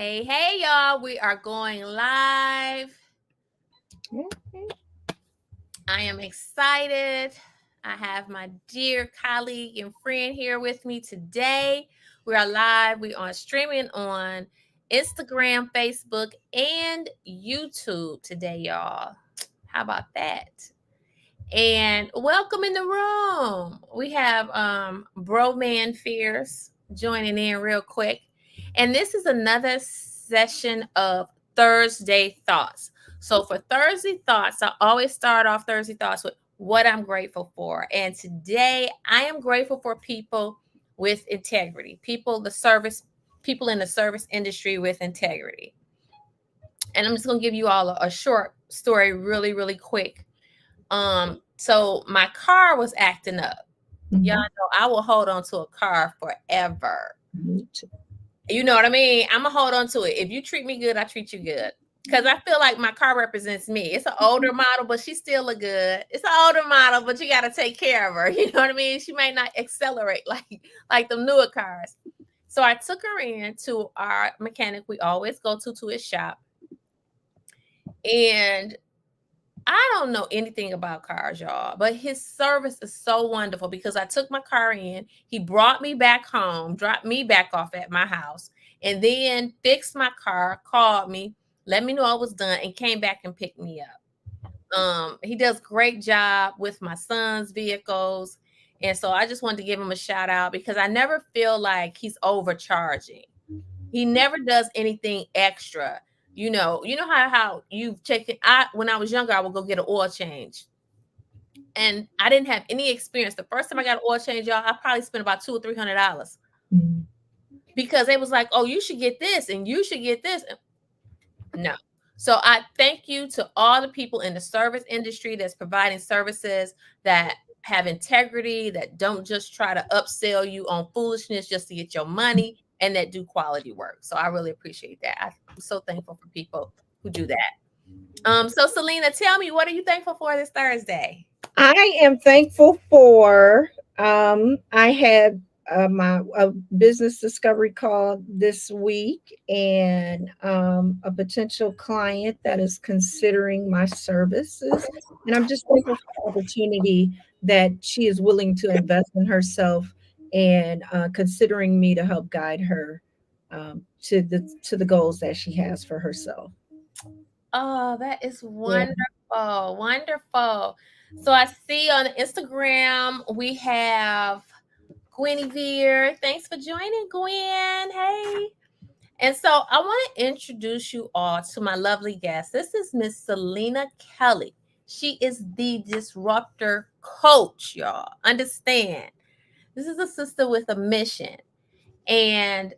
Hey, y'all. We are going live. I am excited. I have my dear colleague and friend here with me today. We are live. We are streaming on Instagram, Facebook, and YouTube today, y'all. How about that? And welcome in the room. We have Bro Man Fierce joining in real quick. And this is another session of Thursday Thoughts. So for Thursday Thoughts, I always start off Thursday Thoughts with what I'm grateful for. And today I am grateful for people with integrity, people in the service industry with integrity. And I'm just going to give you all a short story really, really quick. So my car was acting up. Y'all know I will hold on to a car forever. You know what I mean? I'm gonna hold on to it. If you treat me good, I treat you good. Because I feel like my car represents me. It's an older model, but she still look good. It's an older model, but you got to take care of her. You know what I mean? She may not accelerate like the newer cars. So I took her in to our mechanic we always go to his shop. And I don't know anything about cars, y'all, but his service is so wonderful because I took my car in, he brought me back home, dropped me back off at my house, and then fixed my car, called me, let me know I was done, and came back and picked me up. He does great job with my son's vehicles. And so I just wanted to give him a shout out because I never feel like he's overcharging. He never does anything extra. You know how you've taken. When I was younger, I would go get an oil change, and I didn't have any experience. The first time I got an oil change, y'all, I probably spent about $200 or $300 because they was like, "Oh, you should get this, and you should get this." No, so I thank you to all the people in the service industry that's providing services that have integrity, that don't just try to upsell you on foolishness just to get your money, and that do quality work. So I really appreciate that. I'm so thankful for people who do that. So Selina, tell me, what are you thankful for this Thursday? I am thankful for I had my business discovery call this week, and a potential client that is considering my services, and I'm just thankful for the opportunity that she is willing to invest in herself and considering me to help guide her to the goals that she has for herself. Oh, that is Yeah. wonderful. Wonderful. So I see on Instagram we have Guinevere. Thanks for joining, Gwen. Hey. And so I want to introduce you all to my lovely guest. This is Miss Selina Kelley. She is the disruptor coach, y'all. Understand? This is a sister with a mission. And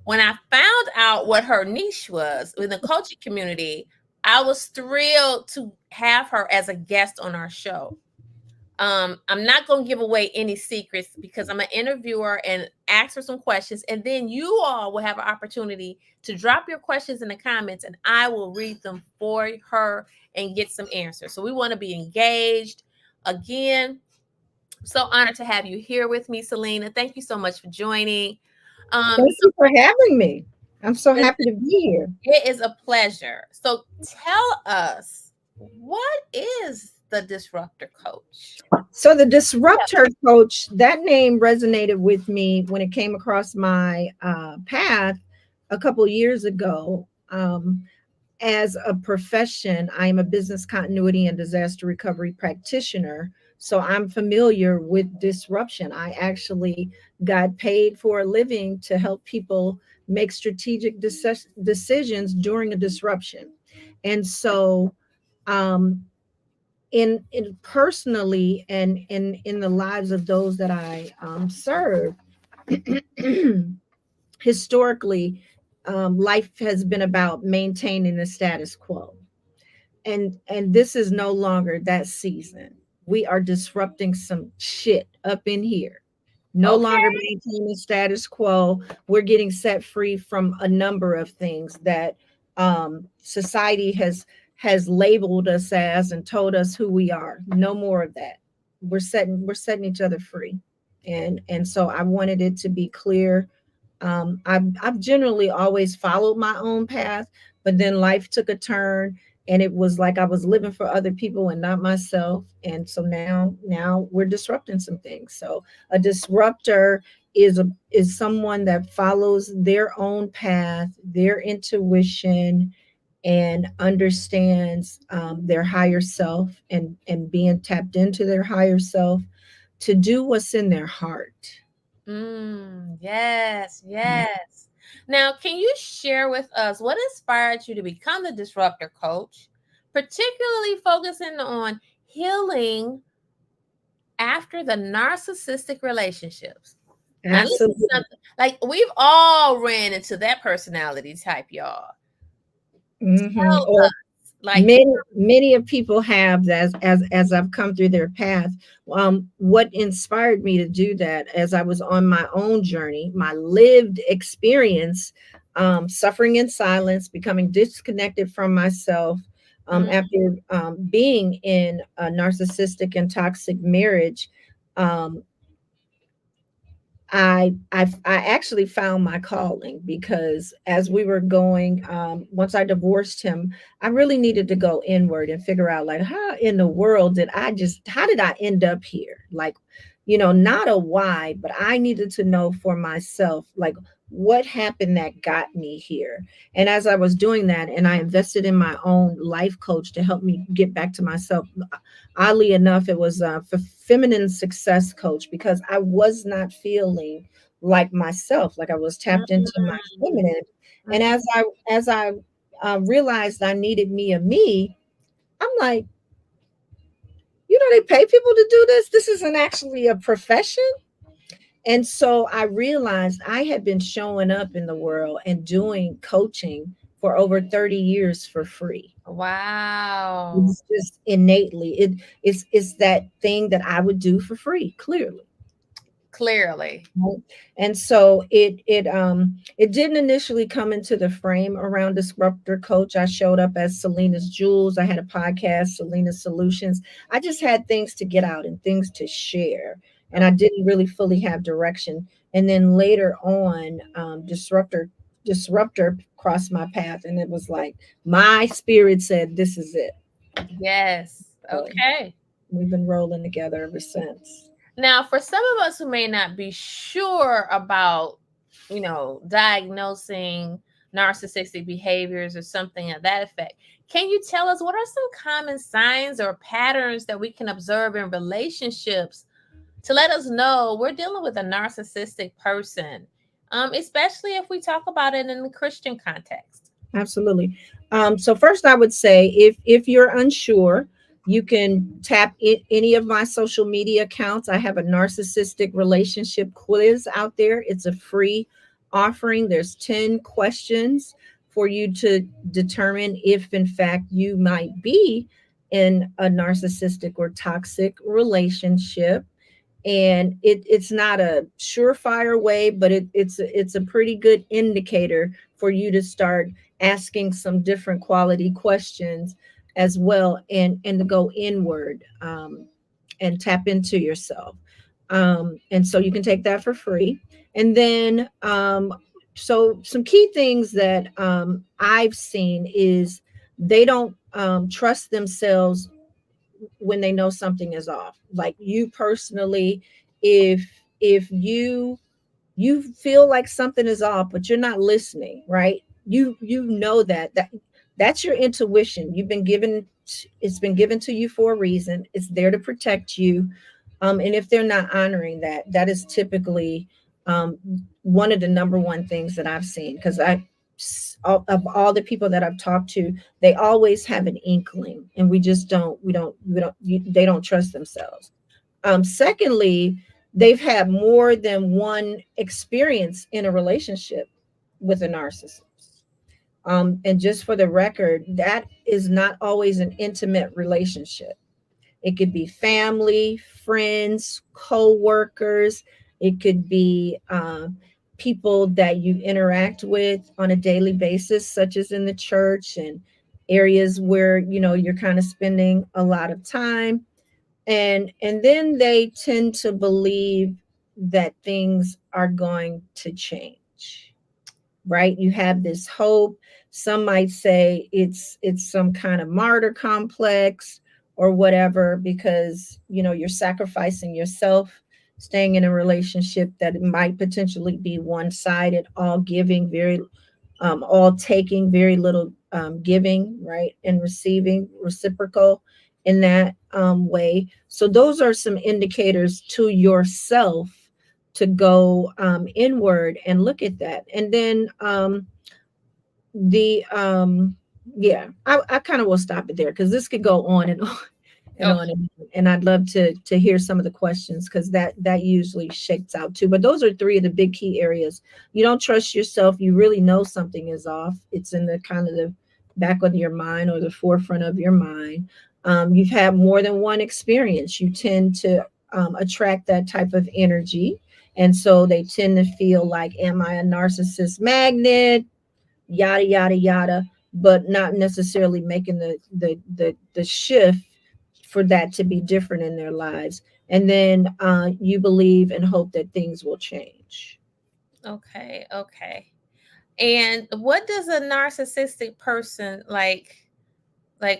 when I found out what her niche was in the coaching community, I was thrilled to have her as a guest on our show. I'm not going to give away any secrets because I'm an interviewer and ask her some questions, and then you all will have an opportunity to drop your questions in the comments, and I will read them for her and get some answers. So we want to be engaged. Again, so honored to have you here with me, Selina. Thank you so much for joining. Thank So you for having me. I'm so happy to be here. it is a pleasure. So tell us, what is the disruptor coach? So the disruptor coach, that name resonated with me when it came across my path a couple years ago. As a profession, I am a business continuity and disaster recovery practitioner. So I'm familiar with disruption. I actually got paid for a living to help people make strategic decisions during a disruption. And so, um, in personally and in the lives of those that I serve, historically, life has been about maintaining the status quo, and this is no longer that season. We are disrupting some shit up in here. No longer Okay. maintaining the status quo. We're getting set free from a number of things that society has labeled us as and told us who we are. No more of that. We're setting each other free. And so I wanted it to be clear I've generally always followed my own path, but then life took a turn, and it was like I was living for other people and not myself. And so now we're disrupting some things. So a disruptor is someone that follows their own path, their intuition, and understands their higher self, and being tapped into their higher self to do what's in their heart. Yes, yes. Now, can you share with us what inspired you to become the disruptor coach, particularly focusing on healing after the narcissistic relationships? Now, this is Absolutely. something like we've all ran into that personality type, y'all. Hmm. Tell Or us, like, many of people have, as I've come through their path. What inspired me to do that, as I was on my own journey, my lived experience, suffering in silence, becoming disconnected from myself, mm, after being in a narcissistic and toxic marriage. um, I actually found my calling, because as we were going, once I divorced him, I really needed to go inward and figure out, like, how in the world did I just how did I end up here? Like, not a why, but I needed to know for myself, like, what happened that got me here. And as I was doing that, and I invested in my own life coach to help me get back to myself. Oddly enough, it was for feminine success coach, because I was not feeling like myself, like I was tapped into my mm, feminine. And mm. as I realized I needed me a me, I'm like, they pay people to do this. This isn't actually a profession. And so I realized I had been showing up in the world and doing coaching for over 30 years for free. Wow, It's just innately, it's that thing that I would do for free, clearly. clearly. Right? And so it didn't initially come into the frame around disruptor coach. I showed up as Selena's Jewels. I had a podcast, Selena's Solutions. I just had things to get out and things to share, and I didn't really fully have direction. And then later on, disruptor crossed my path, and it was like my spirit said, "This is it." Yes. So Okay. we've been rolling together ever since. Now, for some of us who may not be sure about, diagnosing narcissistic behaviors or something of that effect, can you tell us what are some common signs or patterns that we can observe in relationships to let us know we're dealing with a narcissistic person, especially if we talk about it in the Christian context? Absolutely. So first, I would say, if you're unsure, you can tap any of my social media accounts. I have a narcissistic relationship quiz out there. It's a free offering. There's 10 questions for you to determine if, in fact, you might be in a narcissistic or toxic relationship. And it's not a surefire way, but it's a pretty good indicator for you to start asking some different quality questions as well, and to go inward, and tap into yourself. And so you can take that for free. And then, so some key things that I've seen is they don't trust themselves when they know something is off. Like, you personally, if you feel like something is off, but you're not listening, right? You know that's your intuition. It's been given to you for a reason. It's there to protect you. And if they're not honoring that, that is typically um, one of the number one things that I've seen, because of all the people that I've talked to, they always have an inkling, and they don't trust themselves. Secondly, they've had more than one experience in a relationship with a narcissist. And just for the record, that is not always an intimate relationship. It could be family, friends, co-workers. It could be people that you interact with on a daily basis, such as in the church and areas where you're kind of spending a lot of time. And then they tend to believe that things are going to change. change, right? You have this hope. Some might say it's some kind of martyr complex or whatever, because you're sacrificing yourself, staying in a relationship that it might potentially be one-sided, all giving, very all taking, very little giving, right? And receiving, reciprocal in that way. So those are some indicators to yourself to go inward and look at that. And then the yeah, I kind of will stop it there because this could go on and on and Okay. on and I'd love to hear some of the questions, because that usually shakes out too. But those are three of the big key areas. You don't trust yourself, you really know something is off. It's in the kind of the back of your mind or the forefront of your mind. You've had more than one experience. You tend to attract that type of energy, and so they tend to feel like, am I a narcissist magnet, yada yada yada, but not necessarily making the shift for that to be different in their lives. And then you believe and hope that things will change. Okay. Okay. And what does a narcissistic person like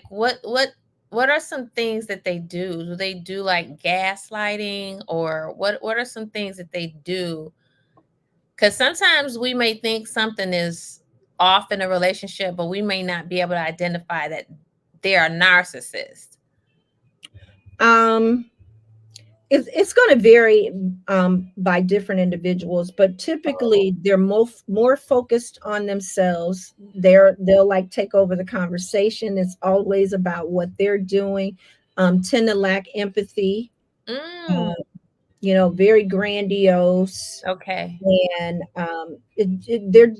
what are some things that they do? Do they do like gaslighting, or what are some things that they do? Cuz sometimes we may think something is off in a relationship, but we may not be able to identify that they're a narcissist. um it's going to vary by different individuals, but typically they're more focused on themselves. They'll like take over the conversation. It's always about what they're doing. Tend to lack empathy. Mm, Very grandiose, okay. and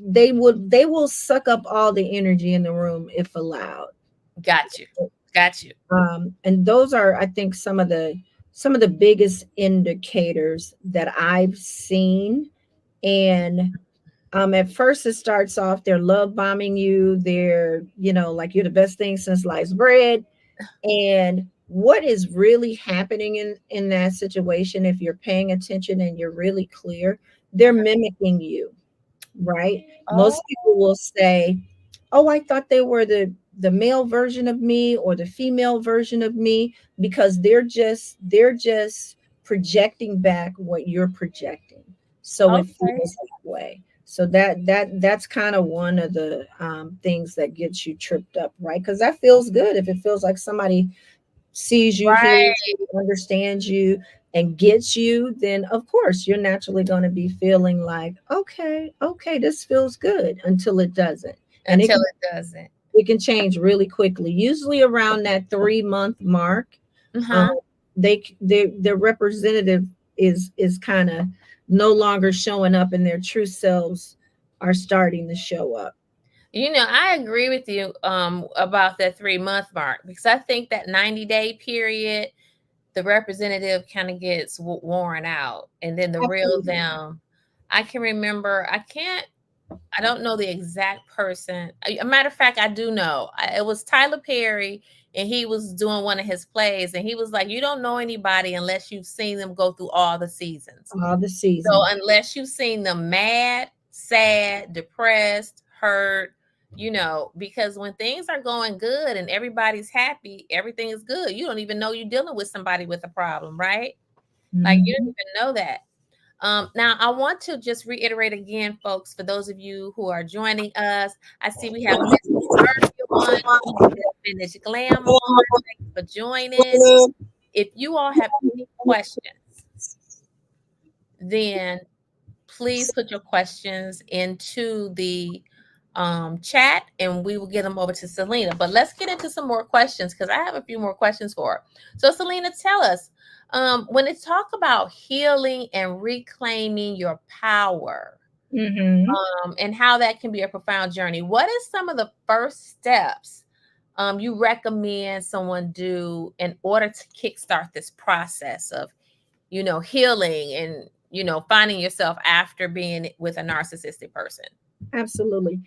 they will suck up all the energy in the room if allowed. Got you. Got you. And those are, I think, some of the biggest indicators that I've seen. And at first it starts off, they're love bombing you. They're, like you're the best thing since sliced bread. And what is really happening in that situation, if you're paying attention and you're really clear, they're Okay. mimicking you, right? Oh, Most people will say, "Oh, I thought they were the male version of me or the female version of me," because they're just projecting back what you're projecting. So it okay. feels that way. So that's kind of one of the things that gets you tripped up, right? Because that feels good. If it feels like somebody sees you, hears Right. you, understands you, and gets you, then of course you're naturally going to be feeling like, okay, okay, this feels good, until it doesn't. And it Until can it doesn't. it can change really quickly. Usually around that 3-month mark, um, Uh-huh. their representative is kind of no longer showing up, and their true selves are starting to show up. I agree with you about that 3-month mark, because I think that 90-day period, the representative kind of gets worn out, and then the real Absolutely. them. I can remember. I don't know the exact person. A matter of fact, I do know. It was Tyler Perry, and he was doing one of his plays, and he was like, "You don't know anybody unless you've seen them go through all the seasons." All the So seasons. unless you've seen them mad, sad, depressed, hurt, because when things are going good and everybody's happy, everything is good. You don't even know you're dealing with somebody with a problem, right? Like you don't Mhm. even know that. Now, I want to just reiterate again, folks, for those of you who are joining us. I see we have Miss Murphy on, Miss Vintage Glam on. Thanks for joining. If you all have any questions, then please put your questions into the chat and we will get them over to Selena. But let's get into some more questions because I have a few more questions for her. So, Selena, tell us when it's talk about healing and reclaiming your power, Mhm. and how that can be a profound journey, what is some of the first steps you recommend someone do in order to kickstart this process of healing and, finding yourself after being with a narcissistic person? Absolutely.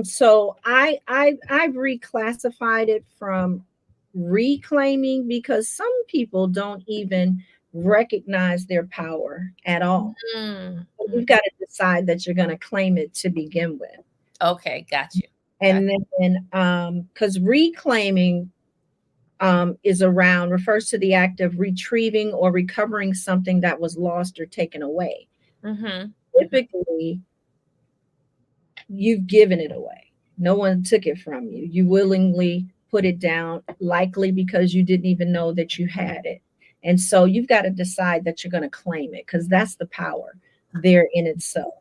So I've reclassified it from reclaiming, because some people don't even recognize their power at all. Mm, You've mm. got to decide that you're going to claim it to begin with. Okay, got you. Got And then, because reclaiming is around, refers to the act of retrieving or recovering something that was lost or taken away. you. Mm-hmm. Mm-hmm. Typically, you've given it away. No one took it from you. You willingly put it down, likely because you didn't even know that you had it. And so you've got to decide that you're going to claim it because that's the power there in itself.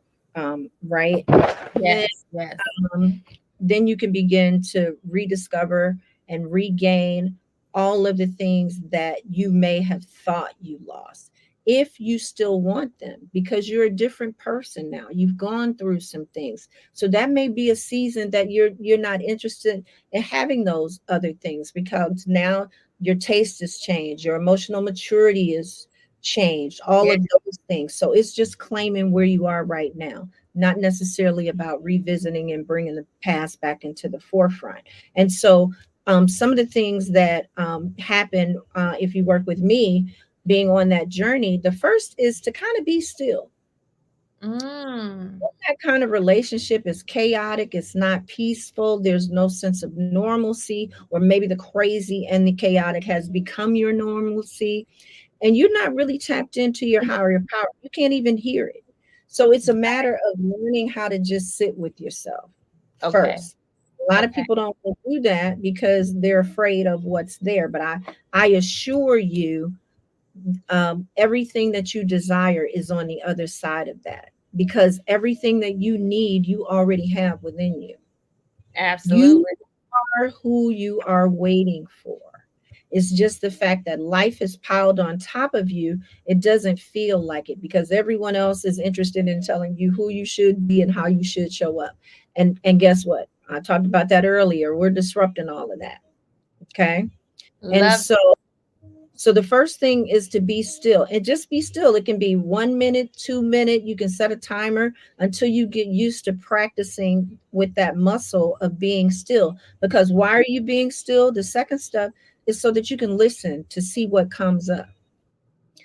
Right. Then Yes, yes. um, then you can begin to rediscover and regain all of the things that you may have thought you lost if you still want them, because you're a different person now. You've gone through some things, so that may be a season that you're not interested in having those other things, because now your taste has changed, your emotional maturity is changed, all Yeah. of those things. So it's just claiming where you are right now, not necessarily about revisiting and bringing the past back into the forefront. And so, some of the things that happen if you work with me, being on that journey, the first is to kind of be still. Mm. That kind of relationship is chaotic, it's not peaceful, there's no sense of normalcy, or maybe the crazy and the chaotic has become your normalcy, and you're not really tapped into your higher power. You can't even hear it. So it's a matter of learning how to just sit with yourself Okay. first. A lot of Okay. people don't do that because they're afraid of what's there. But I assure you, everything that you desire is on the other side of that, because everything that you need, you already have within you. You Absolutely. are who you are waiting for. It's just the fact that life is piled on top of you. It doesn't feel like it because everyone else is interested in telling you who you should be and how you should show up. And guess what? I talked about that earlier. We're disrupting all of that. Okay. And Love. so the first thing is to be still, and just be still. It can be 1 minute, 2 minute. You can set a timer until you get used to practicing with that muscle of being still. Because why are you being still? The second step is so that you can listen to see what comes up.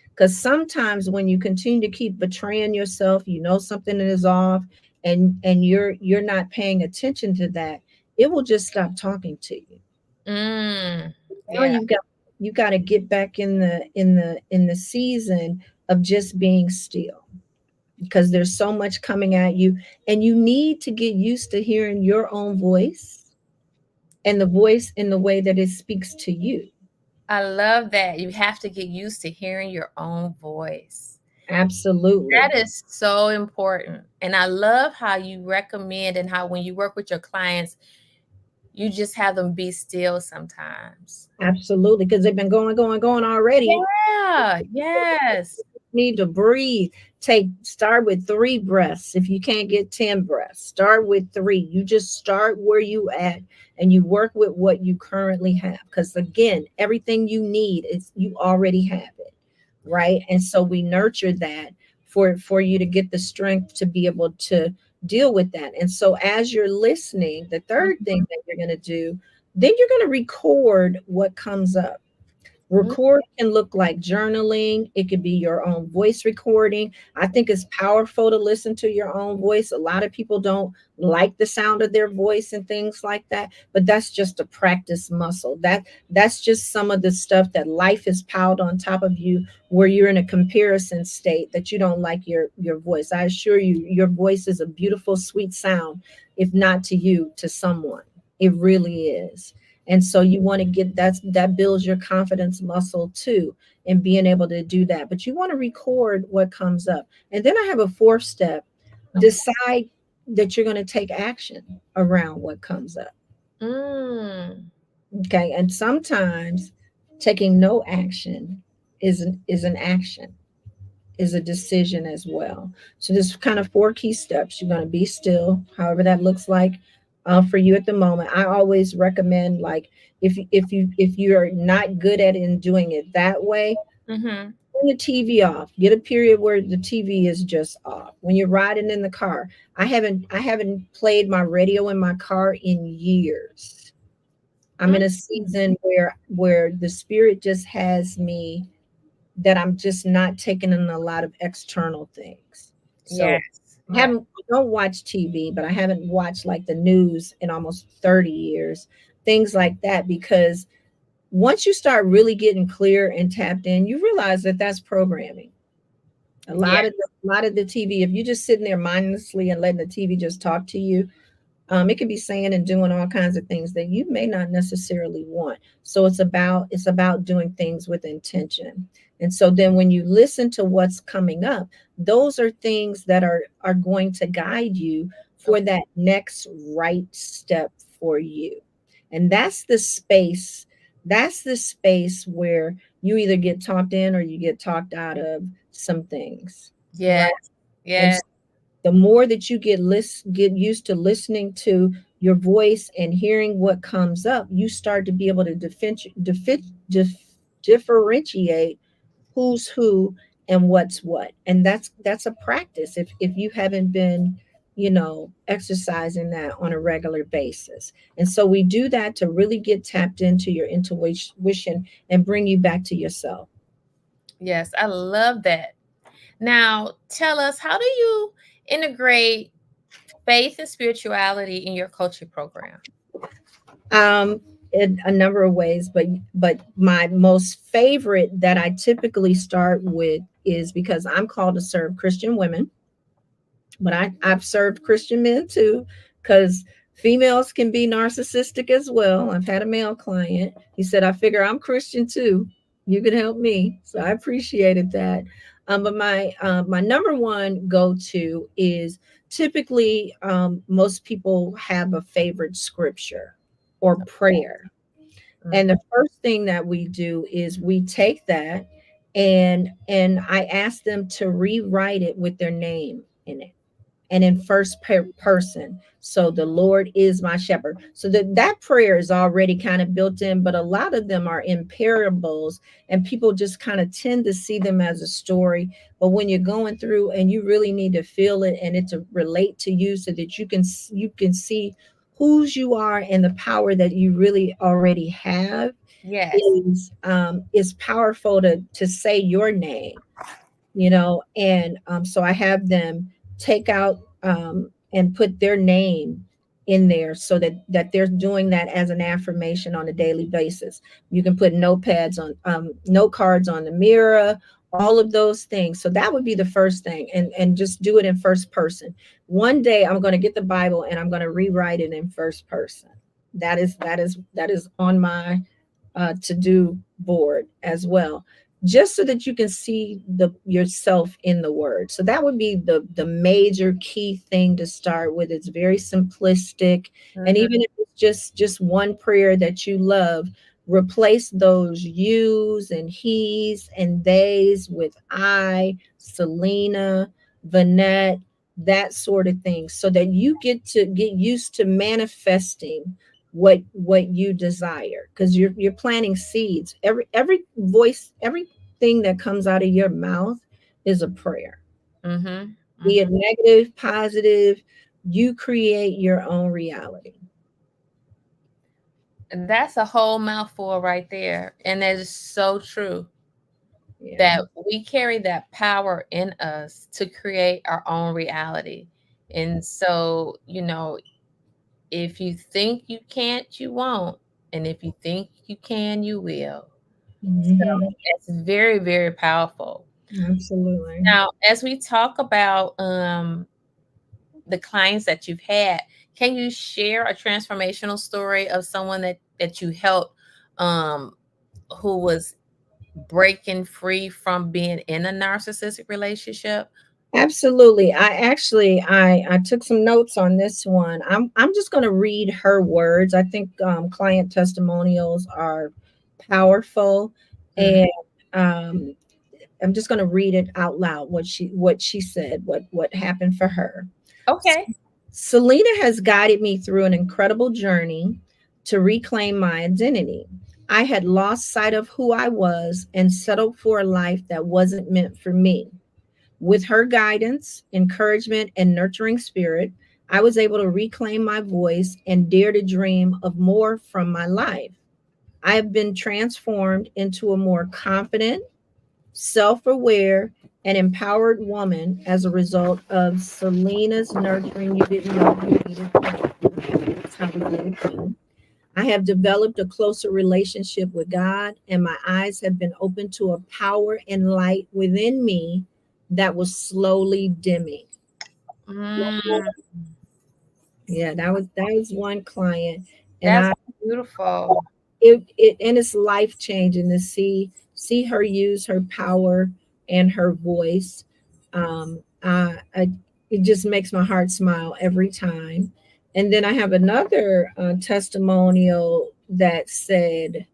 Because sometimes when you continue to keep betraying yourself, you know something is off, and you're not paying attention to that, it will just stop talking to you. Mm. Now Yeah. you got to get back in the season of just being still, because there's so much coming at you, and you need to get used to hearing your own voice and the voice in the way that it speaks to you. I love that. You have to get used to hearing your own voice. Absolutely. That is so important. And I love how you recommend and how when you work with your clients, you just have them be still sometimes. Absolutely, because they've been going already. Yeah. Yes. Need to breathe. Start with 3 breaths. If you can't get 10 breaths, start with 3. You just start where you at, and you work with what you currently have, because again, everything you need is, you already have it, right? And so we nurture that for you to get the strength to be able to deal with that. And so as you're listening, the third Mhm. thing that you're going to do, then you're going to record what comes up. Mm. Record can look like journaling. It could be your own voice recording. I think it's powerful to listen to your own voice. A lot of people don't like the sound of their voice and things like that, but that's just a practice muscle. That's just some of the stuff that life has piled on top of you, where you're in a comparison state that you don't like your voice. I assure you, your voice is a beautiful, sweet sound, if not to you, to someone. It really is. And so you want to get that builds your confidence muscle too, in being able to do that. But you want to record what comes up. And then I have a fourth step: Okay. decide that you're going to take action around what comes up. Mm. Okay. And sometimes taking no action is an action, is a decision as well. So there's kind of 4 key steps. You're going to be still, however that looks like for you at the moment. I always recommend, like, if you're not good at it and doing it that way, Mhm. turn the TV off. Get a period where the TV is just off. When you're riding in the car, I haven't played my radio in my car in years. I'm Mm. in a season where the spirit just has me that I'm just not taking in a lot of external things. So Yes. Yes. I don't watch TV, but I haven't watched like the news in almost 30 years, things like that, because once you start really getting clear and tapped in, you realize that that's programming. A lot of the TV, if you're just sitting there mindlessly and letting the TV just talk to you, it can be saying and doing all kinds of things that you may not necessarily want. So it's about doing things with intention. And so then when you listen to what's coming up, those are things that are going to guide you for Okay. that next right step for you. And that's the space where you either get talked in or you get talked out of some things, right? Yes. And Yes. the more that you get used to listening to your voice and hearing what comes up, you start to be able to differentiate who's who and what's what. And that's a practice if you haven't been, exercising that on a regular basis. And so we do that to really get tapped into your intuition and bring you back to yourself. Yes. I love that. Now, tell us, how do you integrate faith and spirituality in your coaching program? um in a number of ways, but my most favorite that I typically start with is because I'm called to serve Christian women, but I've served Christian men too, because females can be narcissistic as well. I've had a male client. He said, I figure I'm Christian too. You can help me. So I appreciated that. But my number one go to is typically, most people have a favorite scripture or prayer. And Mhm. the first thing that we do is we take that and I ask them to rewrite it with their name in it and in person. So the Lord is my shepherd. So that prayer is already kind of built in, but a lot of them are in parables, and people just kind of tend to see them as a story. But when you're going through and you really need to feel it and it to relate to you, so that you can see whose you are and the power that you really already have, Yes. is powerful to say your name, and so I have them take out, and put their name in there, so that they're doing that as an affirmation on a daily basis. You can put note cards on the mirror, all of those things. So that would be the first thing, and just do it in first person. One day I'm going to get the Bible and I'm going to rewrite it in first person. That is on my to do board as well, just so that you can see the yourself in the word. So that would be the major key thing to start with. It's very simplistic, and Mhm. even if it's just one prayer that you love, replace those yous and he's and they's with I, Selena, Vanette, that sort of thing, so that you get used to manifesting what you desire, because you're planting seeds. Every voice, everything that comes out of your mouth is a prayer, Mhm. be it Mhm. negative, positive. You create your own reality. And that's a whole mouthful right there. And that is so true, Yeah. that we carry that power in us to create our own reality. And so, if you think you can't, you won't. And if you think you can, you will. So Hmm. it's very, very powerful. Absolutely. Now, as we talk about the clients that you've had, can you share a transformational story of someone that you helped, um, who was breaking free from being in a narcissistic relationship? Absolutely. I took some notes on this one. I'm just going to read her words. I think client testimonials are powerful, Mhm. and um, I'm just going to read it out loud, what she said, what happened for her. Okay. Selena has guided me through an incredible journey to reclaim my identity. I had lost sight of who I was and settled for a life that wasn't meant for me. With her guidance, encouragement, and nurturing spirit, I was able to reclaim my voice and dare to dream of more from my life. I have been transformed into a more confident, self aware, and empowered woman as a result of Selena's nurturing you didn't know you needed. That's how we get it done. I have developed a closer relationship with God, and my eyes have been opened to a power and light within me that was slowly dimming. Mm, Yeah, that was one client, and that's beautiful. it and it's life changing to see her use her power and her voice. It just makes my heart smile every time. And then I have another testimonial that said,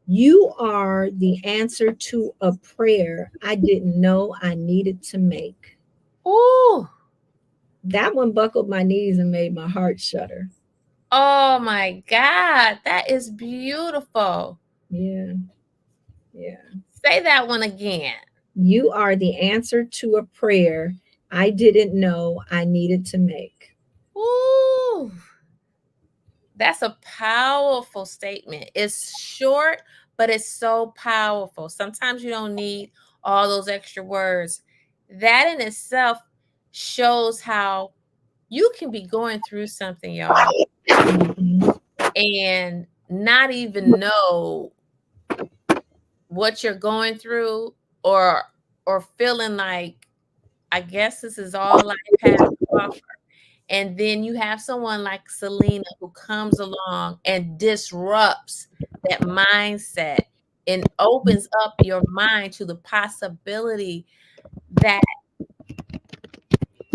"You are the answer to a prayer I didn't know I needed to make." Ooh. That one buckled my knees and made my heart shudder. Oh my God. That is beautiful. Yeah, yeah. Say that one again. You are the answer to a prayer I didn't know I needed to make. Ooh. That's a powerful statement. It's short, but it's so powerful. Sometimes you don't need all those extra words. That in itself shows how you can be going through something, y'all, Mhm. and not even know what you're going through, or feeling like, I guess this is all life has to offer. And then you have someone like Selena who comes along and disrupts that mindset and opens up your mind to the possibility that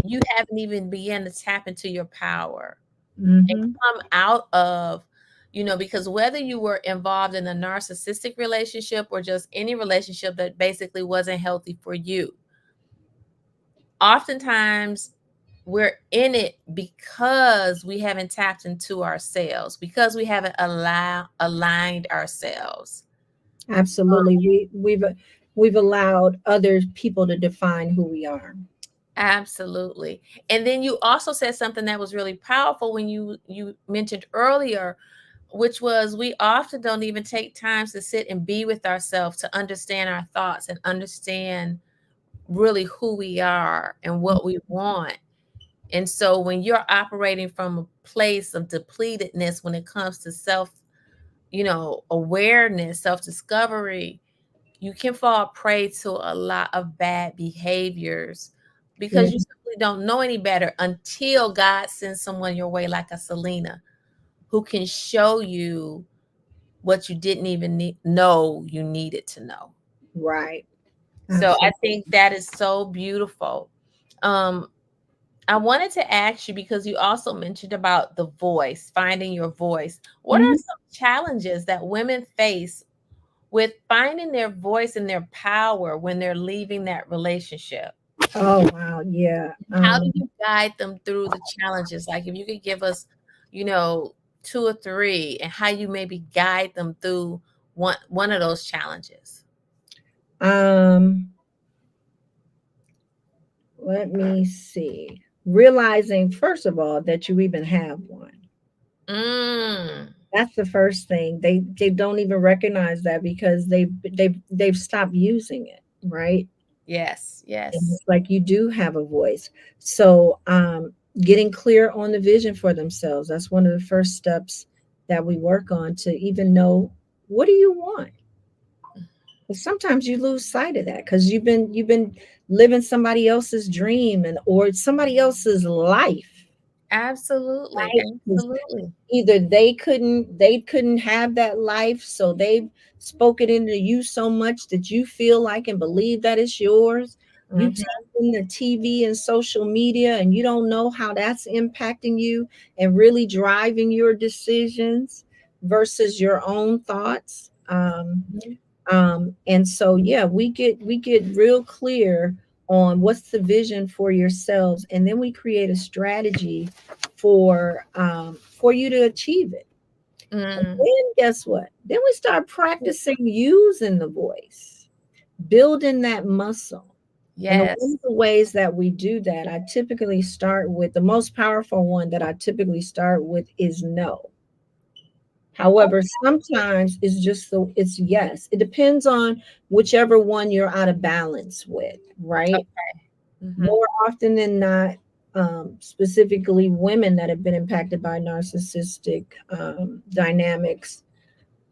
you haven't even begun to tap into your power and Mhm. come out of, because whether you were involved in a narcissistic relationship or just any relationship that basically wasn't healthy for you, oftentimes we're in it because we haven't tapped into ourselves, because we haven't aligned ourselves. Absolutely. We've allowed other people to define who we are. Absolutely. And then you also said something that was really powerful when you mentioned earlier, which was we often don't even take times to sit and be with ourselves to understand our thoughts and understand really who we are and what we want. And so when you're operating from a place of depletedness when it comes to self, awareness, self-discovery, you can fall prey to a lot of bad behaviors Yeah. because you simply don't know any better until God sends someone your way like a Selena who can show you what you didn't even know you needed to know. Right. So I Absolutely. think that is so beautiful. Um, I wanted to ask you because you also mentioned about the voice, finding your voice. What are Mhm. some challenges that women face with finding their voice and their power when they're leaving that relationship? Oh wow, yeah. How do you guide them through the challenges? Like if you could give us, you know, two or three, and how you maybe guide them through one of those challenges. Um let me see. Realizing first of all that you even have one. Mm, That's the first thing. They don't even recognize that because they've stopped using it, right? yes, And yes. it's like you do have a voice. So getting clear on the vision for themselves. That's one of the first steps that we work on to even know what do you want. But sometimes you lose sight of that because you've been living somebody else's dream and or somebody else's life, Absolutely, right? 'Cause absolutely. either they couldn't have that life, so they've spoken into you so much that you feel like and believe that it's yours. You Mhm, take in the TV and social media and you don't know how that's impacting you and really driving your decisions versus your own thoughts. mhm, And so yeah, we get real clear on what's the vision for yourselves, and then we create a strategy for you to achieve it. And mm. then guess what? Then we start practicing using the voice, building that muscle. And one Yes. of the ways that we do that, I typically start with the most powerful one that I typically start with is no. However, sometimes it's just so it's yes. It depends on whichever one you're out of balance with, right? Mm-hmm. More often than not, specifically women that have been impacted by narcissistic dynamics,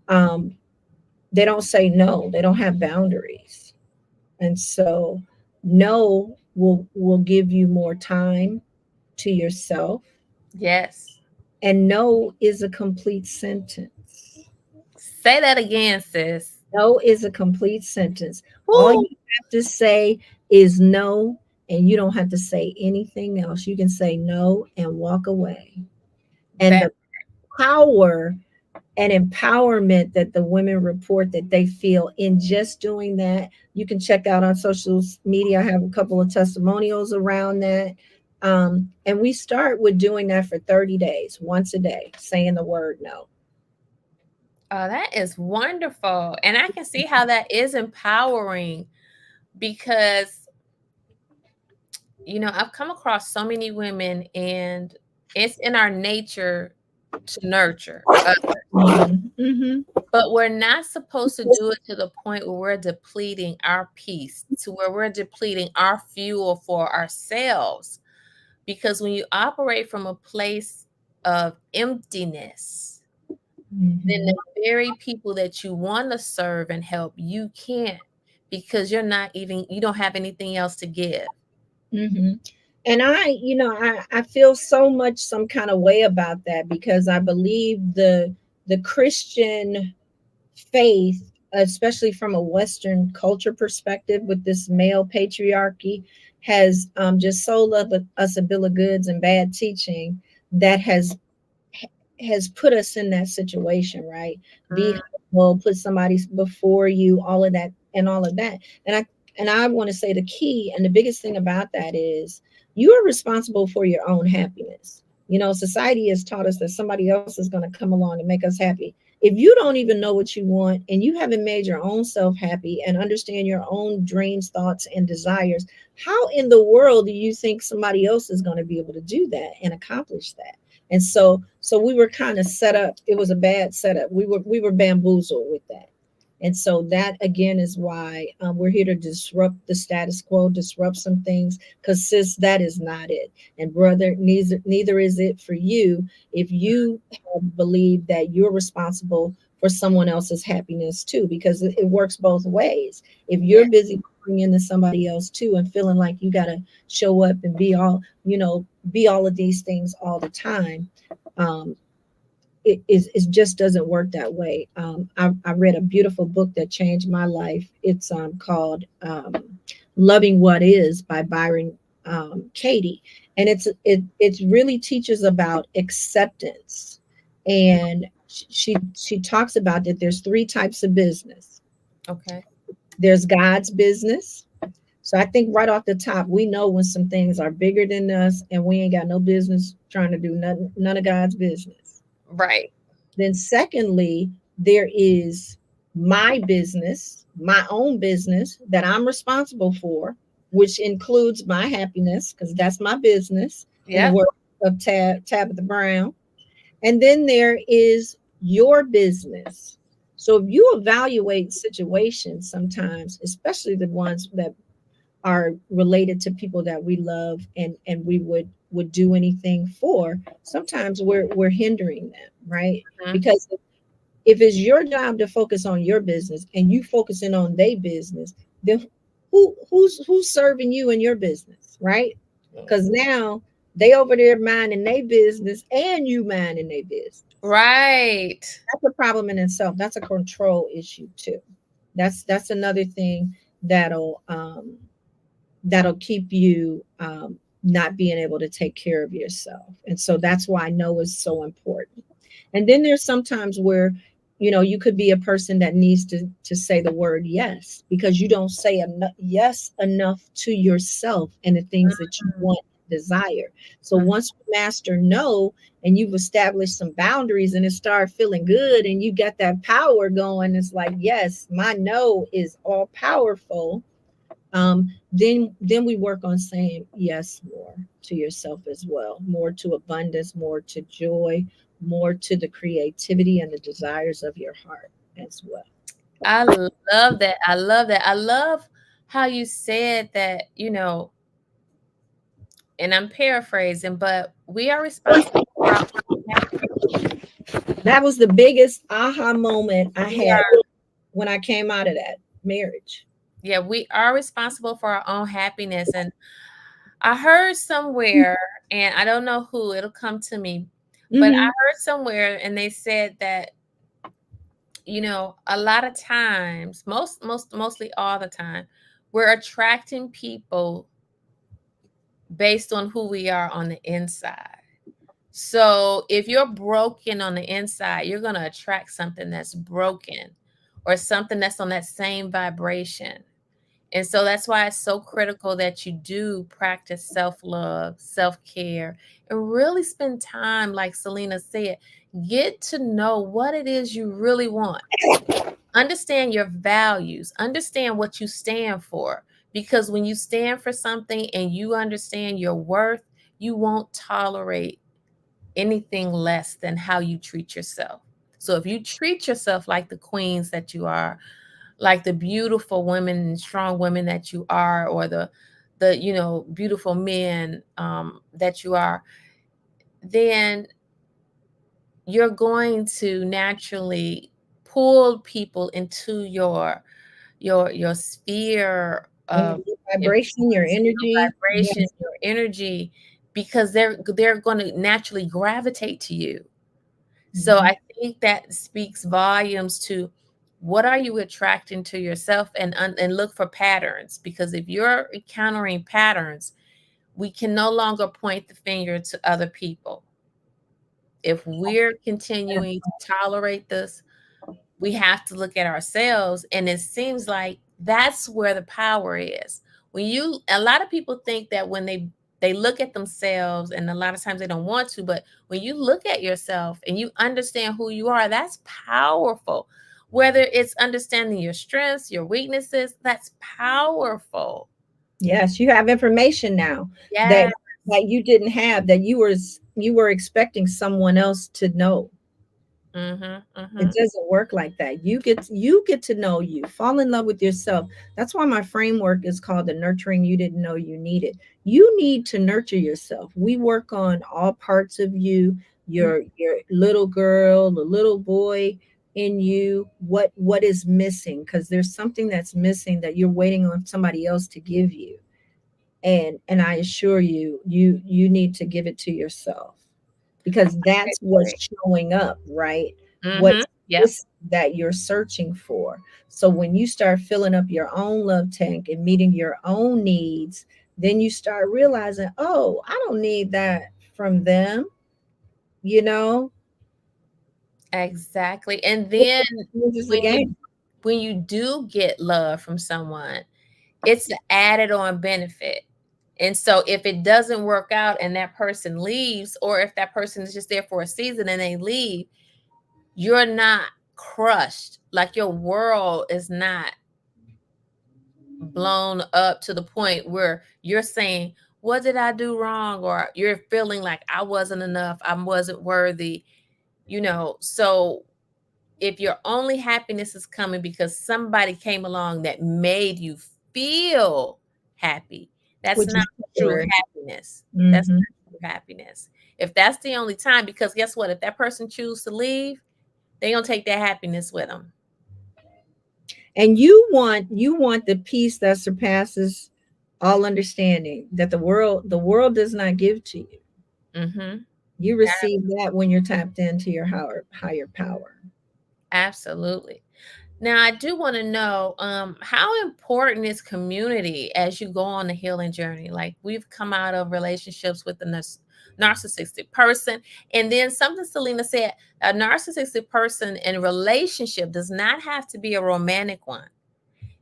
um, they don't say no. They don't have boundaries, and so no will give you more time to yourself, Yes. and no is a complete sentence. Say that again, sis. No is a complete sentence. All Woo. you have to say is no, and you don't have to say anything else. You can say no and walk away. And That the power and empowerment that the women report that they feel in just doing that, you can check out on social media. I have a couple of testimonials around that. And we start with doing that for 30 days, once a day, saying the word no. Oh, that is wonderful. And I can see how that is empowering because, I've come across so many women and it's in our nature to nurture others, Mhm, mhm. but we're not supposed to do it to the point where we're depleting our peace, to where we're depleting our fuel for ourselves. Because when you operate from a place of emptiness, then Mhm, the very people that you want to serve and help, you can't because you don't have anything else to give. mhm. And I feel so much some kind of way about that because I believe the Christian faith, especially from a Western culture perspective, with this male patriarchy, has just sold us a bill of goods and bad teaching that has put us in that situation, right? Be Mm, humble, put somebody before you, all of that and all of that. And I want to say the key and the biggest thing about that is you are responsible for your own happiness. Society has taught us that somebody else is going to come along and make us happy. If you don't even know what you want and you haven't made your own self happy and understand your own dreams, thoughts, and desires, how in the world do you think somebody else is going to be able to do that and accomplish that? And so we were kind of set up. It was a bad setup. We were bamboozled with that. And so that again is why we're here to disrupt the status quo, disrupt some things, because sis, that is not it. And brother, neither is it for you if you believe that you're responsible for someone else's happiness too, because it works both ways. If yeah. you're busy pouring into somebody else too and feeling like you got to show up and be all of these things all the time, um, it just doesn't work that way. I read a beautiful book that changed my life. It's called "Loving What Is" by Byron Katie, and it really teaches about acceptance, and she talks about that there's three types of business. Okay. There's God's business. So I think right off the top, we know when some things are bigger than us, and we ain't got no business trying to do none of God's business. Right. Then, secondly, there is my business, my own business that I'm responsible for, which includes my happiness, because that's my business, in the Yep. words of Tabitha Brown. And then there is your business. So if you evaluate situations sometimes, especially the ones that are related to people that we love and we would do anything for, sometimes we're hindering them, right? Mhm. Because if it's your job to focus on your business and you focusing on their business, then who's serving you in your business, right? Because now they over there minding their business and you minding their business. Right. That's a problem in itself. That's a control issue too. That's another thing that'll keep you not being able to take care of yourself. And so that's why no is so important. And then there's sometimes where, you could be a person that needs to say the word yes because you don't say yes enough to yourself and the things that you Mm, want and desire. So mhm. once you master no and you've established some boundaries and it start feeling good and you got that power going, it's like, yes, my no is all powerful. Then we work on saying yes more to yourself as well, more to abundance, more to joy, more to the creativity and the desires of your heart as well. I love that. I love that. I love how you said that, and I'm paraphrasing, but we are responsible for our own happiness. That was the biggest aha moment I We had are, when I came out of that marriage. yeah, we are responsible for our own happiness. And I heard somewhere, and I don't know who, it'll come to me, but I Hmm. heard somewhere and they said that, a lot of times, mostly all the time, we're attracting people based on who we are on the inside. So if you're broken on the inside, you're going to attract something that's broken or something that's on that same vibration. And so that's why it's so critical that you do practice self love, self care, and really spend time, like Selena said, get to know what it is you really want. Understand your values, understand what you stand for. Because when you stand for something and you understand your worth, you won't tolerate anything less than how you treat yourself. So if you treat yourself like the queens that you are, like the beautiful women and strong women that you are, or the beautiful men that you are, then you're going to naturally pull people into your sphere And of your vibration, your influence, energy. your vibration, Yes. your energy, because they're going to naturally gravitate to you. So Mhm. I think that speaks volumes to what are you attracting to yourself, and look for patterns, because if you're encountering patterns, we can no longer point the finger to other people. If we're continuing to tolerate this, we have to look at ourselves, and it seems like that's where the power is. A lot of people think that when they look at themselves, and a lot of times they don't want to, but when you look at yourself and you understand who you are, that's powerful. Whether it's understanding your strengths, your weaknesses, that's powerful. Yes, you have information now that Yes. you didn't have, that you were expecting someone else to know. Mhm. It Mhm. doesn't work like that. You get to know you, fall in love with yourself. That's why my framework is called the nurturing you didn't know you needed. You need to nurture yourself. We work on all parts of you, your little girl, the little boy in you, what is missing, because there's something that's missing that you're waiting on somebody else to give you. And I assure you, you need to give it to yourself, because I that's what's agree. showing up, right? Mhm. What's Yep. this that you're searching for. So when you start filling up your own love tank and meeting your own needs, then you start realizing, oh, I don't need that from them, you know. Exactly. And It then changes the when you game. when you do get love from someone, it's an added on benefit. And so if it doesn't work out and that person leaves, or if that person is just there for a season and they leave, you're not crushed. Like your world is not blown up to the point where you're saying, what did I do wrong? Or you're feeling like I wasn't enough, I wasn't worthy, So if your only happiness is coming because somebody came along that made you feel happy, that's Which not is true temporary. happiness. That's Hmm. not true happiness. If that's the only time, because guess what? If that person chooses to leave, they're going to take that happiness with them. And you want the peace that surpasses all understanding, that the world does not give to you. Mm-hmm. You receive that when you're tapped into your higher power. Absolutely. Now, I do want to know, how important is community as you go on the healing journey? Like we've come out of relationships with a narcissistic person, and then something Selena said: a narcissistic person in a relationship does not have to be a romantic one.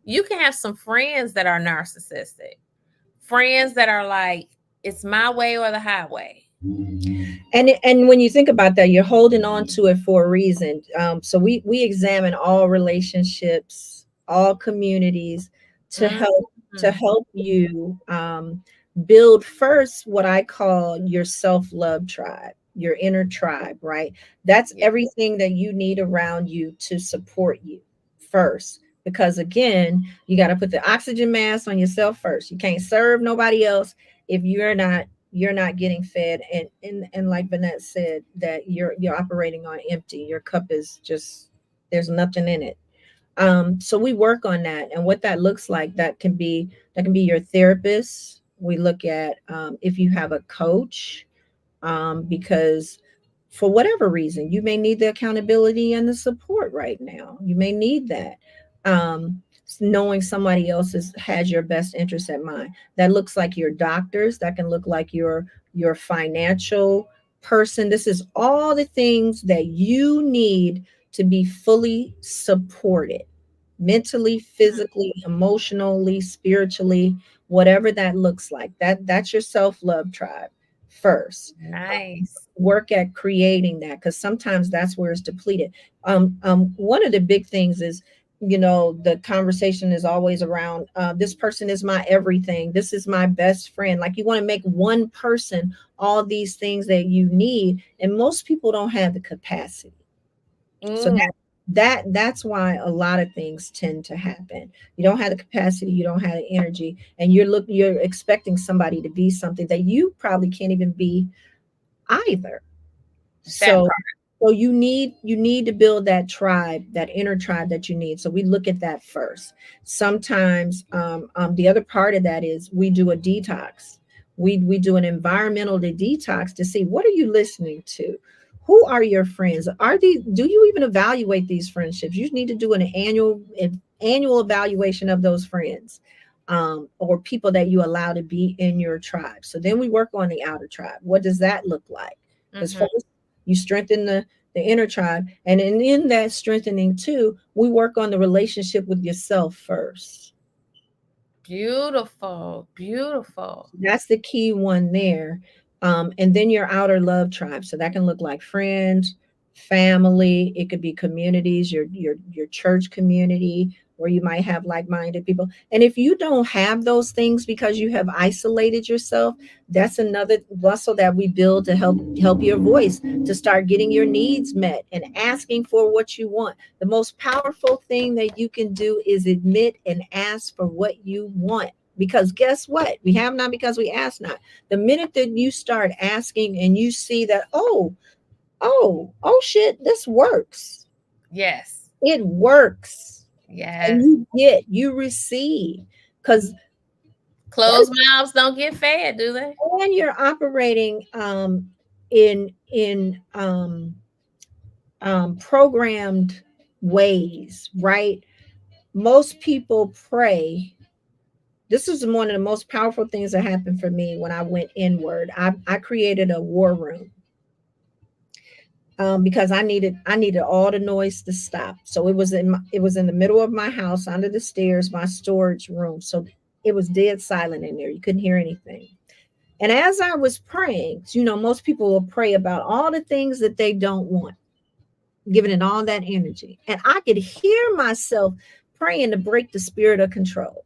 You can have some friends that are narcissistic, friends that are like, "It's my way or the highway." And when you think about that, you're holding on to it for a reason. So we examine all relationships, all communities, to help to Mhm. help you build first what I call your self love tribe. your inner tribe, right? That's Yeah. everything that you need around you to support you first. Because again, you got to put the oxygen mask on yourself first. You can't serve nobody else if you're not getting fed. And like Vanette said, that you're operating on empty. Your cup is just, there's nothing in it. So we work on that, and what that looks like, that can be your therapist. We look at, if you have a coach, because for whatever reason you may need the accountability and the support right now. You may need that. Knowing somebody else has your best interest at mind. That looks like your doctors. That can look like your financial person. This is all the things that you need to be fully supported, mentally, physically, emotionally, spiritually, whatever that looks like. That's your self-love tribe first. Nice. Work at creating that, because sometimes that's where it's depleted. One of the big things is, the conversation is always around, this person is my everything, this is my best friend. Like, you want to make one person all these things that you need, and most people don't have the capacity. So Mm, that's why a lot of things tend to happen. You don't have the capacity, you don't have the energy, and you're expecting somebody to be something that you probably can't even be either. that So part. you need to build that tribe, that inner tribe that you need. So we look at that first. Sometimes, the other part of that is we do a detox. We do an environmental detox to see, what are you listening to? Who are your friends? Do you even evaluate these friendships? You need to do an annual evaluation of those friends, or people that you allow to be in your tribe. So then we work on the outer tribe. What does that look like? Because Hmm. first, you strengthen the inner tribe, and in that strengthening too, we work on the relationship with yourself first. Beautiful. Beautiful. That's the key one there. And then your outer love tribe. So that can look like friends, family. It could be communities, your church community, where you might have like-minded people. And if you don't have those things because you have isolated yourself, that's another muscle that we build to help your voice to start getting your needs met and asking for what you want. The most powerful thing that you can do is admit and ask for what you want, because guess what? We have not because we ask not. The minute that you start asking and you see that, oh shit, this works. Yes. It works. And Yes. you receive. Because Closed first, mouths don't get fed, do they? when you're operating, in programmed ways, right? Most people pray. This is one of the most powerful things that happened for me when I went inward. I created a war room, because I needed all the noise to stop. So it was in the middle of my house, under the stairs, my storage room. So it was dead silent in there. You couldn't hear anything. And as I was praying, most people will pray about all the things that they don't want, giving it all that energy. And I could hear myself praying to break the spirit of control.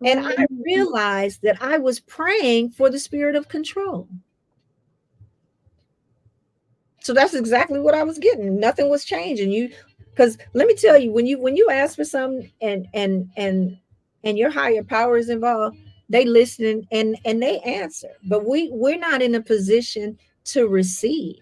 And I Mm, realized that I was praying for the spirit of control. So that's exactly what I was getting. Nothing was changing. Because let me tell you, when you ask for something, and your higher power is involved, they listen and they answer. But we're not in a position to receive,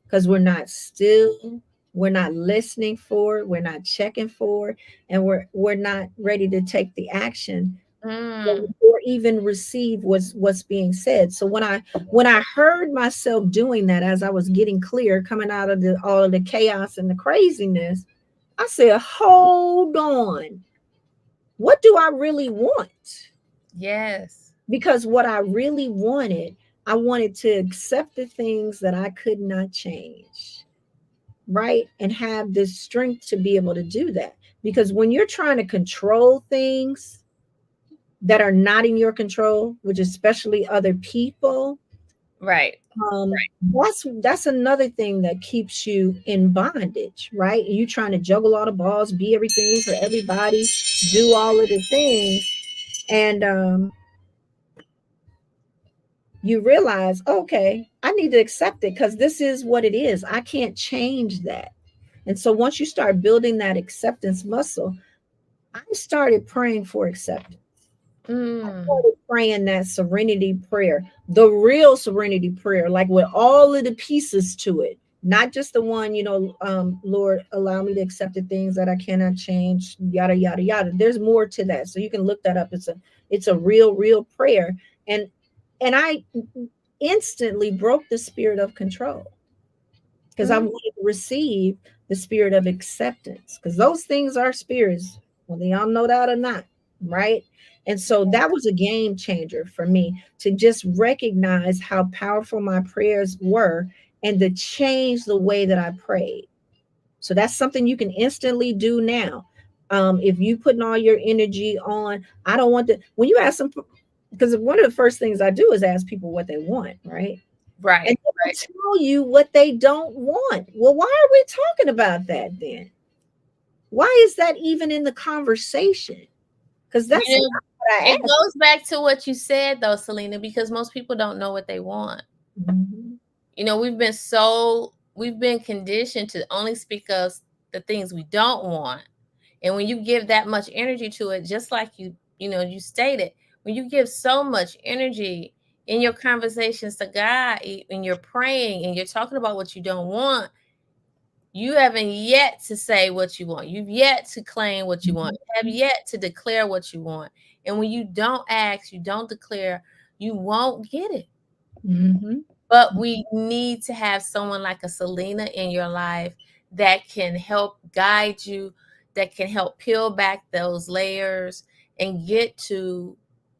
because we're not still, we're not listening for it, we're not checking for it, and we're not ready to take the action, mm, or even receive what's being said. So when I heard myself doing that, as I was getting clear, coming out of all of the chaos and the craziness, I said, hold on, what do I really want? yes. Because what I really wanted, I wanted to accept the things that I could not change, right? And have the strength to be able to do that. Because when you're trying to control things that are not in your control, which especially other people, Right. that's another thing that keeps you in bondage, right? You trying to juggle all the balls, be everything for everybody, do all of the things, and you realize, okay, I need to accept it because this is what it is. I can't change that. And so once you start building that acceptance muscle, I started praying for acceptance. I Mm, started praying that serenity prayer, the real serenity prayer, like with all of the pieces to it, not just the one, Lord, allow me to accept the things that I cannot change, yada yada yada. There's more to that, so you can look that up. It's a real prayer, and I instantly broke the spirit of control because I mm, wanted to receive the spirit of acceptance because those things are spirits, whether y'all know that or not, right? And so that was a game changer for me to just recognize how powerful my prayers were and to change the way that I prayed. So that's something you can instantly do now. If you putting all your energy on, I don't want to, when you ask them, because one of the first things I do is ask people what they want, right? And right, they will right. tell you what they don't want. Well, why are we talking about that then? Why is that even in the conversation? Because that's You not know, what I it asked. goes back to what you said though, Selena, because most people don't know what they want. Mhm. We've been conditioned to only speak of the things we don't want. And when you give that much energy to it, just like you stated, when you give so much energy in your conversations to God, and you're praying and you're talking about what you don't want, you haven't yet to say what you want. You've yet to claim what you want. You have yet to declare what you want. And when you don't ask, you don't declare, you won't get it. Mhm. But we need to have someone like a Selena in your life that can help guide you, that can help peel back those layers and get to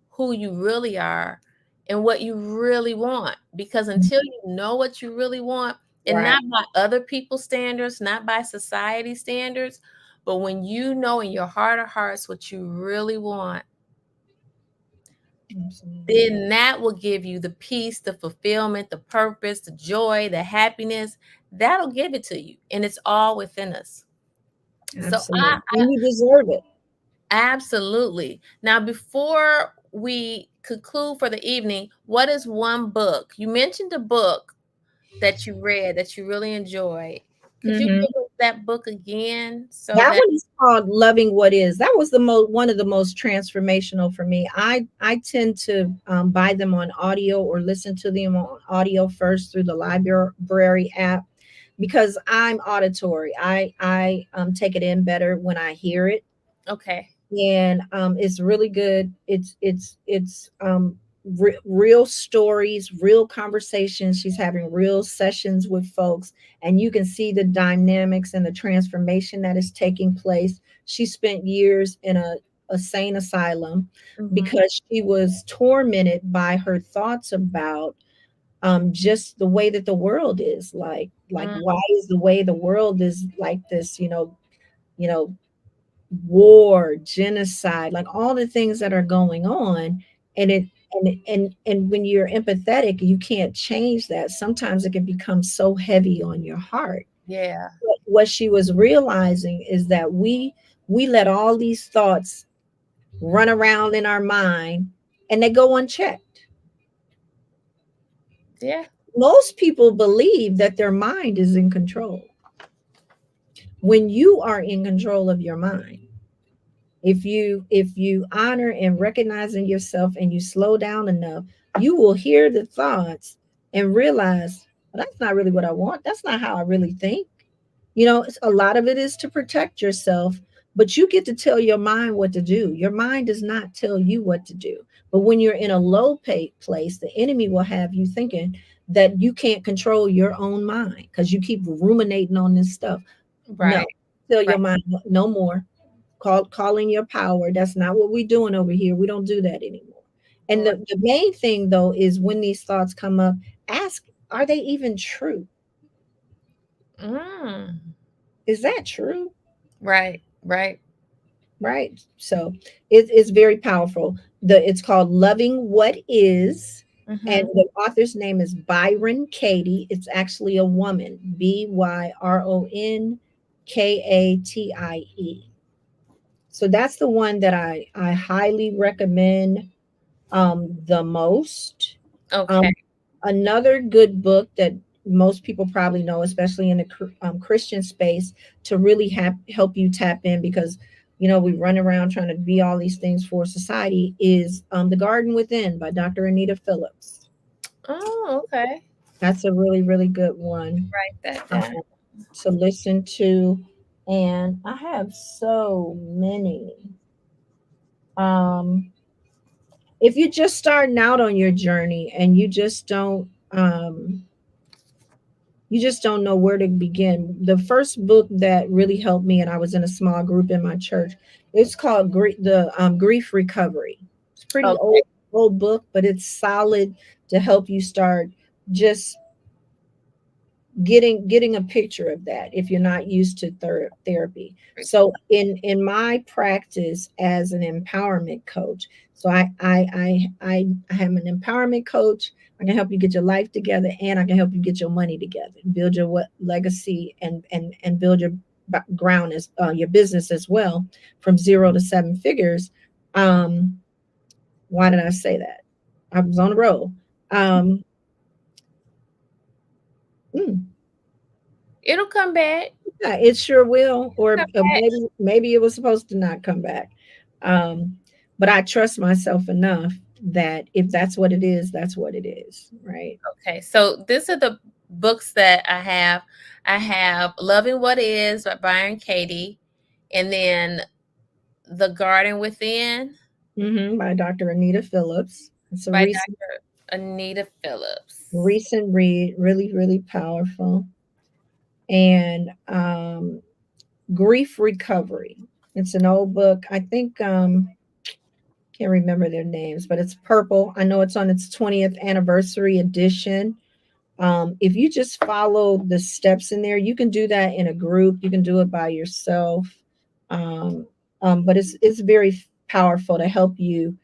who you really are and what you really want. Because Mhm. until you know what you really want, and Right. not by other people's standards, not by society standards, but when you know in your heart of hearts what you really want, Absolutely. then that will give you the peace, the fulfillment, the purpose, the joy, the happiness. That'll give it to you. And it's all within us. So Absolutely. And you deserve it. absolutely. Now, before we conclude for the evening, what is one book? You mentioned a book that you read that you really enjoyed. Could you Mhm. give us that book again so That that one is called Loving What Is. That was the one of the most transformational for me. I tend to buy them on audio or listen to them on audio first through the library app because I'm auditory. I take it in better when I hear it, okay. and it's really good. It's real stories, real conversations. She's having real sessions with folks, and you can see the dynamics and the transformation that is taking place. She spent years in a sane asylum Mhm. because she was tormented by her thoughts about just the way that the world is like Mm, why is the way the world is like this, you know war, genocide, like all the things that are going on. And it and when you're empathetic, you can't change that. Sometimes it can become so heavy on your heart. yeah. But what she was realizing is that we let all these thoughts run around in our mind and they go unchecked. Yeah. Most people believe that their mind is in control. When you are in control of your mind, if you honor and recognize in yourself and you slow down enough, you will hear the thoughts and realize, well, that's not really what I want. That's not how I really think. A lot of it is to protect yourself, but you get to tell your mind what to do. Your mind does not tell you what to do. But when you're in a low pay place, the enemy will have you thinking that you can't control your own mind because you keep ruminating on this stuff. No, Right. tell Right. your mind no more. Calling your power. That's not what we're doing over here. We don't do that anymore. And Right. the main thing though is when these thoughts come up, ask, are they even true? Mm. Is that true? Right. Right. Right. So it's very powerful. It's called Loving What Is, and Mhm. the author's name is Byron Katie. It's actually a woman, Byronkatie. So that's the one that I highly recommend the most. Okay. Um, Another good book that most people probably know, especially in the Christian space, to really help you tap in, because we run around trying to be all these things for society, is The Garden Within by Dr. Anita Phillips. Oh, okay. That's a really, really good one Write that um, down. to listen to. And I have so many. Um, if you're just starting out on your journey and you just don't know where to begin. The first book that really helped me, and I was in a small group in my church, it's called Grief Recovery. It's a pretty Okay. old book, but it's solid to help you start just getting a picture of that if you're not used to therapy. So in my practice as an empowerment coach, so I am an empowerment coach. I can help you get your life together, and I can help you get your money together, build your legacy, and build your ground as your business as well, from 0 to 7 figures. um why did I say that? I was on the road. um mm, It'll come back. Yeah, it sure will. Or Come back. maybe it was supposed to not come back. Um, but I trust myself enough that if that's what it is, that's what it is, right? Okay. So these are the books that I have. I have Loving What Is by Byron Katie, and then The Garden Within By Dr. Anita Phillips. It's a by Dr. Anita Phillips. recent read, really, really powerful. And Grief Recovery. It's an old book. I think can't remember their names, but it's purple. I know it's on its 20th anniversary edition. If you just follow the steps in there, you can do that in a group. You can do it by yourself. Um, but it's very powerful to help you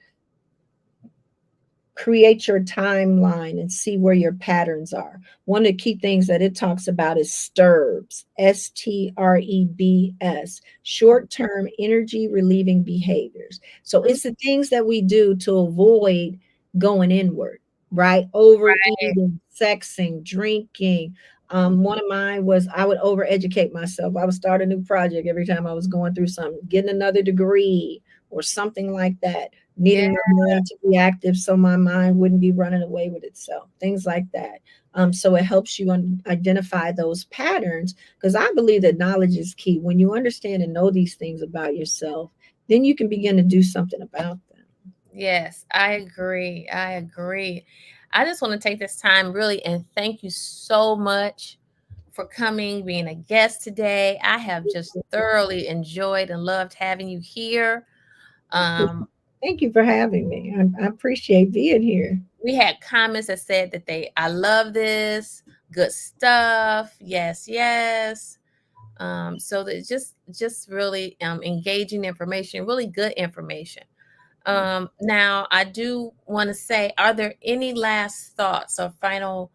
create your timeline and see where your patterns are. One of the key things that it talks about is STERBs, STREBS, short term energy relieving behaviors. So Mm, it's the things that we do to avoid going inward, right? right. Overeating, sexing, drinking. One of mine was I would overeducate myself. I would start a new project every time I was going through something, getting another degree or something like that, Yeah. needing my mind to be active so my mind wouldn't be running away with itself, things like that. So it helps you identify those patterns, because I believe that knowledge is key. When you understand and know these things about yourself, then you can begin to do something about them. Yes, I agree. I agree. I just want to take this time really and thank you so much for coming, being a guest today. I have just thoroughly enjoyed and loved having you here. Um, Thank you for having me. I appreciate being here. we had comments that said that I love this, good stuff. Yes, yes. So that just really engaging information, really good information. Now, I do want to say, are there any last thoughts or final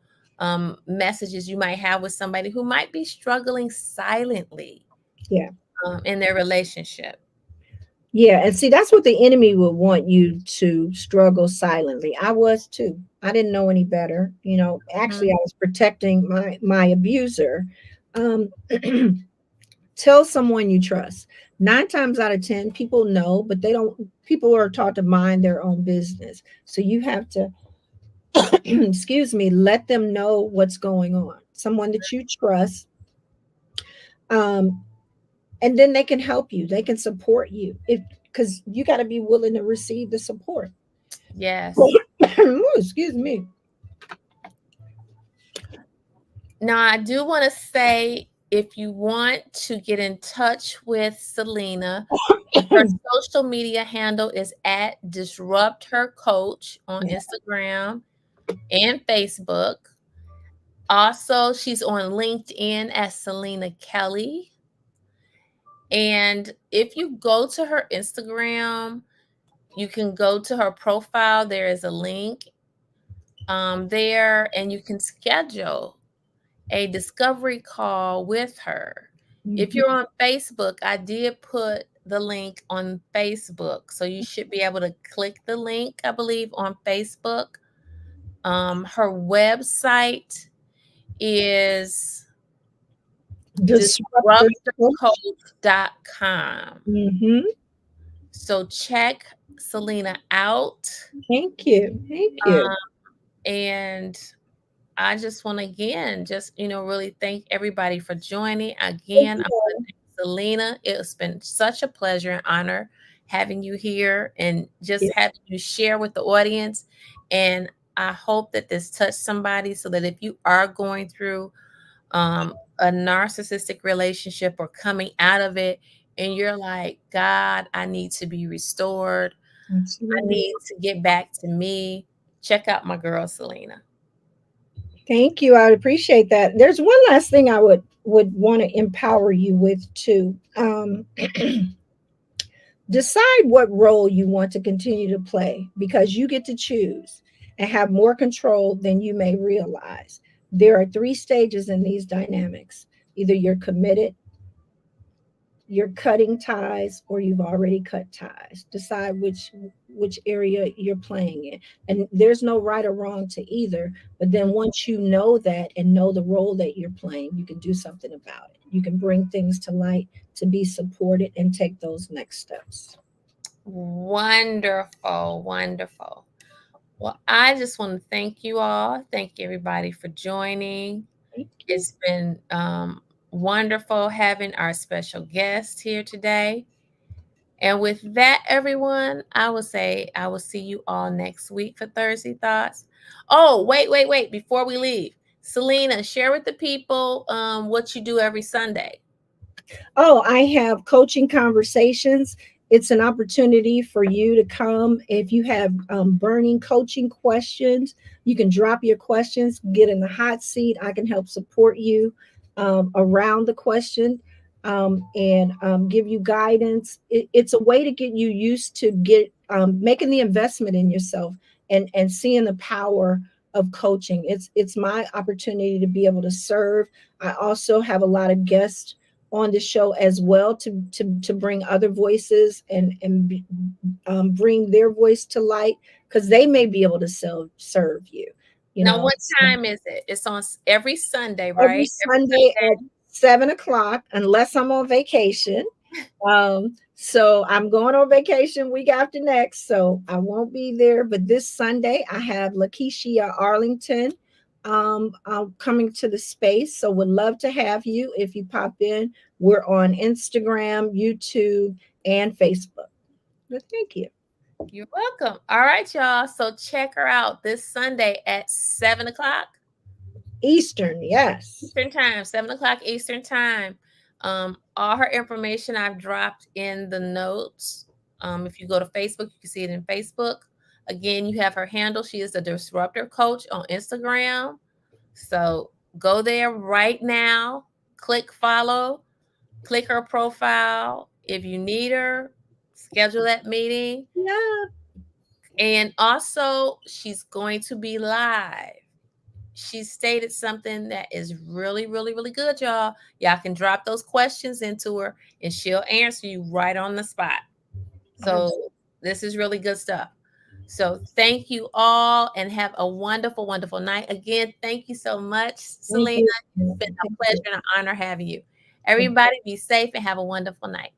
messages you might have with somebody who might be struggling silently Yeah. in their relationship? Yeah, and see, that's what the enemy would want you to struggle silently. I was too. I didn't know any better. Actually, Mhm. I was protecting my abuser. Um, Tell someone you trust. 9 times out of 10, people know, but they don't. People are taught to mind their own business. So you have to, excuse me, let them know what's going on. Someone that you trust, um, and then they can help you. They can support you, if because you got to be willing to receive the support. Yes. Ooh, excuse me. Now, I do want to say, if you want to get in touch with Selena, her social media handle is at Disrupt Her Coach on Yeah. Instagram and Facebook. Also, she's on LinkedIn as Selena Kelley. And if you go to her Instagram, you can go to her profile. There is a link there, and you can schedule a discovery call with her. If Mhm. you're on Facebook, I did put the link on Facebook. So you should be able to click the link, I believe, on Facebook. Her website is Disruptor coach. disruptorcoach.com. Mm-hmm. So check Selena out. Thank you. Thank you. Um, and I just want to again just really thank everybody for joining. Thank Again, I want to you. thank Selena. It's been such a pleasure and honor having you here and just Yeah, having you share with the audience. And I hope that this touched somebody so that if you are going through a narcissistic relationship or coming out of it, and you're like, God, I need to be restored. I absolutely. need to get back to me. Check out my girl, Selena. Thank you. I would appreciate that. There's one last thing I would want to empower you with too. Decide what role you want to continue to play because you get to choose and have more control than you may realize. There are three stages in these dynamics. Either you're committed, you're cutting ties, or you've already cut ties. Decide which area you're playing in. And there's no right or wrong to either. But then once you know that and know the role that you're playing, you can do something about it. You can bring things to light to be supported and take those next steps. Wonderful, wonderful. Well, I just want to thank you all. Thank everybody for joining. Thank you. It's been wonderful having our special guest here today. And with that, everyone, I will say I will see you all next week for Thursday Thoughts. Oh, wait, wait, wait. Before we leave, Selena, share with the people what you do every Sunday. Oh, I have coaching conversations. It's an opportunity for you to come. If you have burning coaching questions, you can drop your questions, get in the hot seat. I can help support you around the question and give you guidance. It's a way to get you used to get making the investment in yourself and seeing the power of coaching. It's my opportunity to be able to serve. I also have a lot of guests on the show as well to bring other voices and bring their voice to light because they may be able to serve you. You Now, know, what so time is it? It's on every Sunday, every right? Every Sunday Sunday. at 7 o'clock, unless I'm on vacation. So I'm going on vacation week after next, so I won't be there. But this Sunday, I have Lakeisha Arlington coming to the space. So would love to have you if you pop in. We're on Instagram, YouTube, and Facebook. But thank you. You're welcome. All right, y'all. So check her out this Sunday at 7 o'clock Eastern, yes. Eastern time. 7 o'clock Eastern time. All her information I've dropped in the notes. If you go to Facebook, you can see it in Facebook. Again, you have her handle. She is a disruptor coach on Instagram. So go there right now. Click follow. Click her profile. If you need her, schedule that meeting. Yeah. And also, she's going to be live. She stated something that is really, really, really good, y'all. Y'all can drop those questions into her and she'll answer you right on the spot. So, Absolutely. this is really good stuff. So, thank you all and have a wonderful, wonderful night. Again, thank you so much, Thank Selena. you. It's been Thank a you. pleasure and an honor having you. Everybody be safe and have a wonderful night.